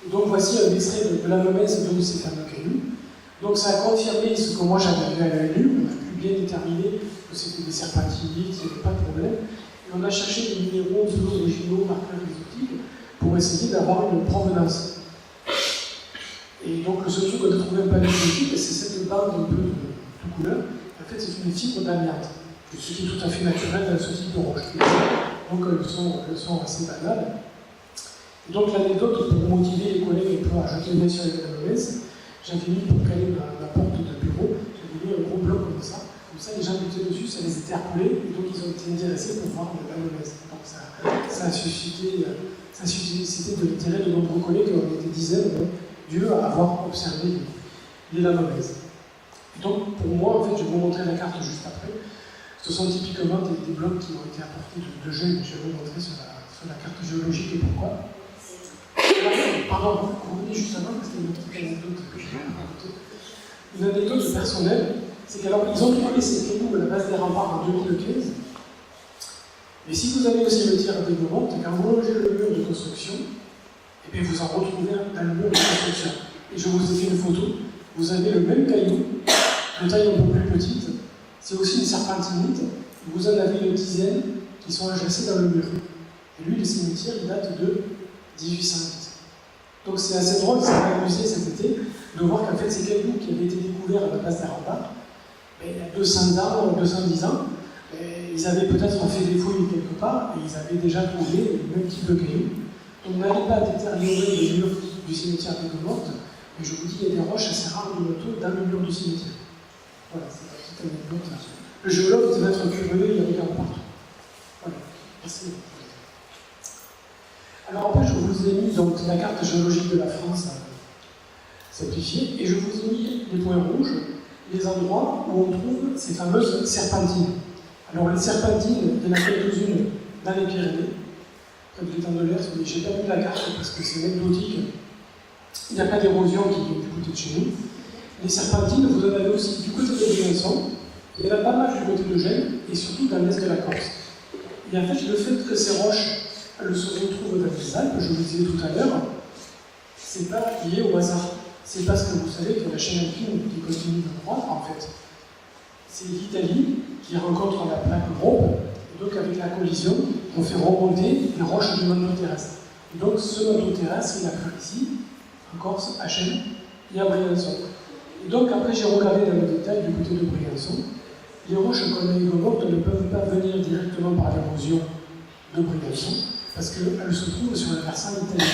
Et donc voici un extrait de la momèse de ces fameux cailloux. Donc ça a confirmé ce que moi j'avais vu à l'œil nu, on a pu bien déterminer que c'était des serpentinites, il n'y avait pas de problème. Et on a cherché des minéraux originaux, marqueurs exotiques, pour essayer d'avoir une provenance. Et donc le seul truc qu'on a trouvé un peu exotique, c'est cette bande un peu de couleur. En fait c'est une fibre d'amiante, ce qui est tout à fait naturel dans ce type de roche. Donc elles sont assez banales. Et donc l'anecdote, pour motiver les collègues un peu à jeter le nez sur les mauvaises, j'avais mis pour caler la porte de bureau, j'avais mis un gros bloc comme ça les gens butaient dessus, ça les interpellait, et donc ils ont été intéressés pour voir la mauvaise. Donc ça a suscité de l'intérêt de nombreux collègues, on était dizaines, dû à avoir observé les lamomèses. Donc pour moi, en fait, je vais vous montrer la carte juste après. Ce sont typiquement des blocs qui ont été apportés de jeunes, je vais vous montrer sur la carte géologique et pourquoi. Pardon, vous revenez juste avant, parce qu'il y a une petite anecdote que je vais raconter. Une anecdote personnelle, c'est qu'alors, ils ont trouvé ces cailloux à la base des remparts en 2015. Mais si vous allez au cimetière d'Aigues-Mortes, quand vous longez le mur de construction, et bien vous en retrouvez dans le mur de construction. Et je vous ai fait une photo, vous avez le même caillou, de taille un peu plus petite, c'est aussi une serpentinite, vous en avez une dizaine qui sont enchâssés dans le mur. Et lui, le cimetière, il date de 1808. Donc c'est assez drôle, ça m'a amusé cet été, de voir qu'en fait ces cailloux qui avaient été découverts à la base des remparts, il y a 200 ans, 210 ans, ils avaient peut-être fait des fouilles quelque part, et ils avaient déjà trouvé le même type de cailloux. On n'allait pas détériorer les murs du cimetière d'Aigues-Mortes, mais je vous dis, il y a des roches assez rares de moto dans le mur du cimetière. Voilà, c'est la petite anecdote. Le géologue devait être curieux, il regarde partout. Voilà, merci. Alors après, je vous ai mis donc la carte géologique de la France simplifiée, et je vous ai mis les points rouges, les endroits où on trouve ces fameuses serpentines. Alors les serpentines, il y en a quelques-unes dans les Pyrénées, près de l'étang de l'Ers, mais j'ai pas mis la carte parce que c'est anecdotique. Il n'y a pas d'érosion qui vient du côté de chez nous. Les serpentines, vous en avez aussi du côté de Briançon, il y en a pas mal du côté de Gênes, et surtout dans l'est de la Corse. Et en fait, le fait que ces roches elles se retrouvent dans les Alpes, je vous le disais tout à l'heure, c'est pas lié au hasard. C'est parce que vous savez que la chaîne alpine qui continue de croître, en fait, c'est l'Italie qui rencontre la plaque Grob, et donc avec la collision, on fait remonter les roches du manteau terrestre. Et donc ce manteau terrestre, il a pris ici, en Corse, à Chênes et à Briançon. Et donc après, j'ai regardé dans le détail du côté de Briançon. Les roches comme les Aigues-Mortes ne peuvent pas venir directement par l'érosion de Briançon, parce qu'elles se trouvent sur le versant italien.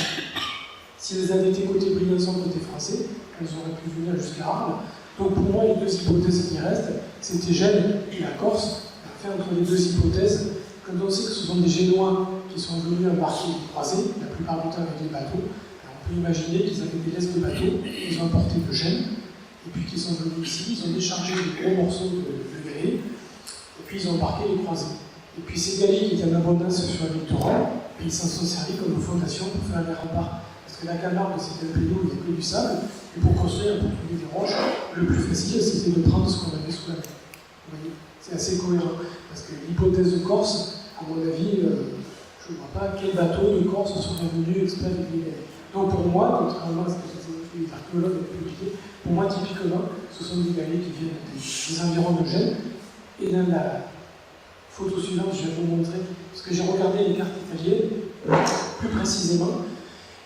Si elles avaient été côté Briançon, côté français, elles auraient pu venir jusqu'à Arles. Donc pour moi, les deux hypothèses qui restent, c'était Gênes et la Corse. Enfin, entre les deux hypothèses, comme on sait que ce sont des Génois qui sont venus embarquer et croiser, la plupart du temps avec des bateaux, alors on peut imaginer qu'ils avaient des laisses de bateaux, ils ont apporté de Gênes, et puis qu'ils sont venus ici, ils ont déchargé des gros morceaux de galets, et puis ils ont embarqué et croisé. Et puis ces galets qui étaient en abondance sur le littoral, ils s'en sont servis comme fondation pour faire les remparts. Parce que la Camargue, c'était un pays où il n'y avait que du sable, et pour construire, pour trouver des roches, le plus facile, c'était de prendre ce qu'on avait sous la main. Vous voyez, c'est assez cohérent. Parce que l'hypothèse de Corse, à mon avis, je ne vois pas quel bateau de Corse serait venu exprès avec les galets. Donc pour moi, contrairement à ce que les archéologues ont publié, pour moi, typiquement, ce sont des galets qui viennent des environs de Gênes. Et dans la photo suivante, je vais vous montrer, parce que j'ai regardé les cartes italiennes, plus précisément,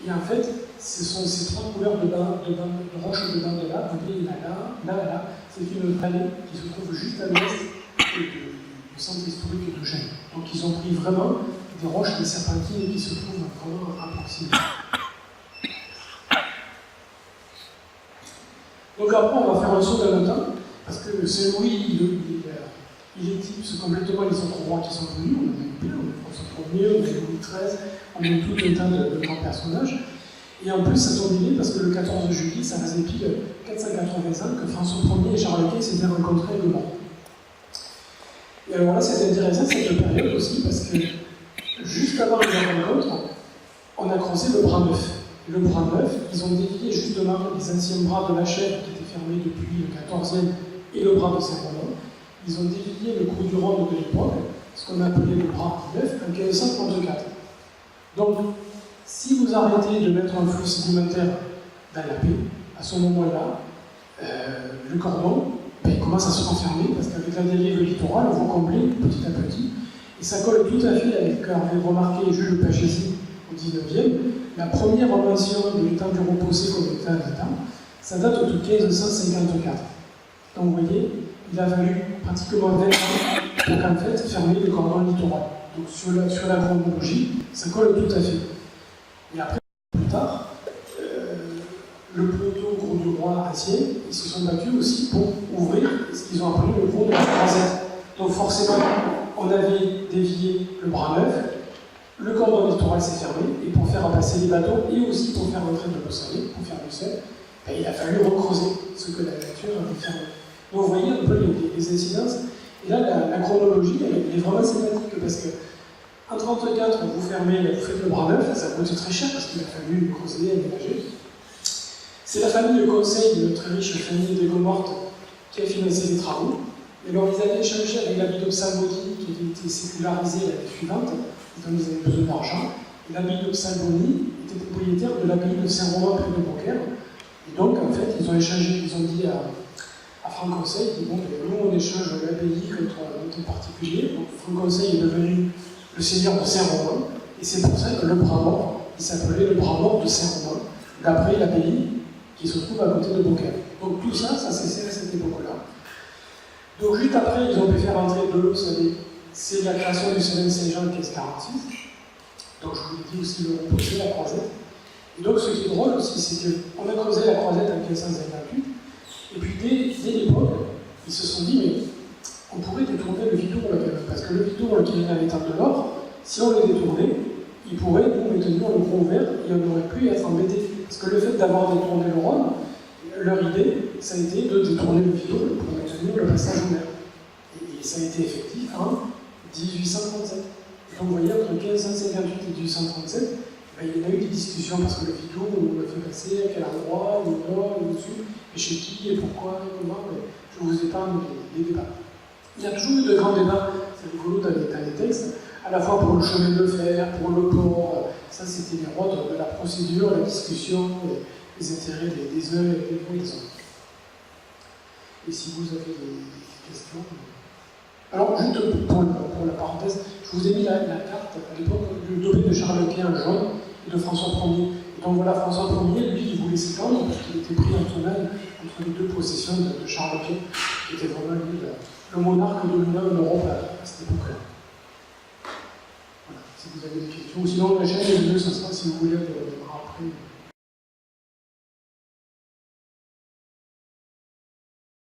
et en fait, ce sont ces trois couleurs de roches de bain de là, vous voyez, là, c'est une vallée qui se trouve juste à l'ouest du centre historique de Gênes. Donc ils ont pris vraiment des roches, des serpentines qui se trouvent vraiment à proximité. Donc après, on va faire un saut dans le temps, parce que Saint-Louis, il éclipse complètement les autres rois qui sont venus. On a eu plein, on a François Ier, on a eu Louis XIII, on a eu tout un tas de grands personnages. Et en plus, ça tombe bien parce que le 14 juillet, ça faisait pile 480 ans que François Ier et Charles Quint s'étaient rencontrés à Aigues-Mortes. Et alors là, c'est intéressant cette période aussi parce que juste avant les rencontres, on a creusé le bras neuf. Le bras neuf, ils ont dévié justement les anciens bras de la chèvre qui étaient fermés depuis le 14e et le bras de Saint-Roland. Ils ont dévié le trou du Rhône de l'époque, ce qu'on appelait le bras neuf, en 1534. Donc, si vous arrêtez de mettre un flux sédimentaire dans la paix, à ce moment-là, le cordon il commence à se renfermer parce qu'avec la dérive littorale, on va combler petit à petit. Et ça colle tout à fait avec ce qu'avait remarqué Jules Pagesi au 19e. La première mention de l'état du reposé comme état d'État, ça date de 1554. Donc vous voyez, il a fallu pratiquement 20 ans pour qu'en fait fermer le cordon littoral. Donc sur la chronologie, ça colle tout à fait. Et après, plus tard, le peloton gros du roi ancien, ils se sont battus aussi pour ouvrir ce qu'ils ont appelé le gros de la croisette. Donc forcément, on avait dévié le bras neuf, le cordon littoral s'est fermé, et pour faire passer les bateaux, et aussi pour faire rentrer de l'eau salée, pour faire du sel, ben, il a fallu recreuser ce que la nature avait fermé. Donc vous voyez un peu les incidences. Et là, la chronologie, elle est vraiment sympathique parce que En 1934, vous faites le bras neuf, ça coûte très cher parce qu'il a fallu creuser, aménager. C'est la famille de conseil de notre riche famille de Gomorte qui a financé les travaux. Et alors ils avaient échangé avec l'abbaye d'Opsalboni qui avait été sécularisée l'année suivante, étant ils avaient besoin d'argent. Et l'abbaye d'Opsalboni était propriétaire de l'abbaye de Saint-Romain près de Beaucaire. Et donc en fait ils ont échangé, ils ont dit à Franck Conseil, ils disent bon, nous on échange l'abbaye contre un particulier. Donc Franck Conseil est devenu le seigneur de Saint-Romain, et c'est pour ça que le bras mort, il s'appelait le bras mort de Saint-Romain, d'après l'abbaye qui se trouve à côté de Beaucaire. Donc tout ça, ça cessait à cette époque-là. Donc juste après, ils ont pu faire entrer de l'eau salée. C'est la création du Solène Saint-Jean de 1546. Donc je vous l'ai dit aussi, le reposer la croisette. Et donc ce qui est drôle aussi, c'est qu'on a creusé la croisette en 1558, et puis dès l'époque, ils se sont dit, mais on pourrait détourner le Vidourle, parce que le Vidourle qui est à l'état de l'or, si on le détournait, il pourrait nous maintenir le Gros Ouvert et on aurait pu être embêté. Parce que le fait d'avoir détourné le Rhône, leur idée, ça a été de détourner le Vidourle pour maintenir le passage ouvert. Et ça a été effectif en 1837. Et donc vous voyez, entre 1558 et 1837, ben, il y en a eu des discussions parce que le Vidourle, on le fait passer, à quel endroit, où nord, où dessus, et chez qui, et pourquoi, et comment, mais je vous épargne les débats. Il y a toujours eu de grands débats, c'est rigolo dans les textes, à la fois pour le chemin de fer, pour le port, ça c'était les rois de la procédure, la discussion, les intérêts des uns et des autres. Et si vous avez des questions. Alors, juste pour la parenthèse, je vous ai mis la carte à l'époque du domaine de Charles Quint en jaune et de François Ier. Et donc voilà, François Ier, lui, il voulait s'étendre parce qu'il était pris en tenaille entre les deux possessions de Charles Quint, qui était vraiment lui le monarque dominant en Europe à cette époque-là. Voilà, si vous avez des questions. Ou sinon, la chaîne est mieux, ça sera si vous voulez, on verra après.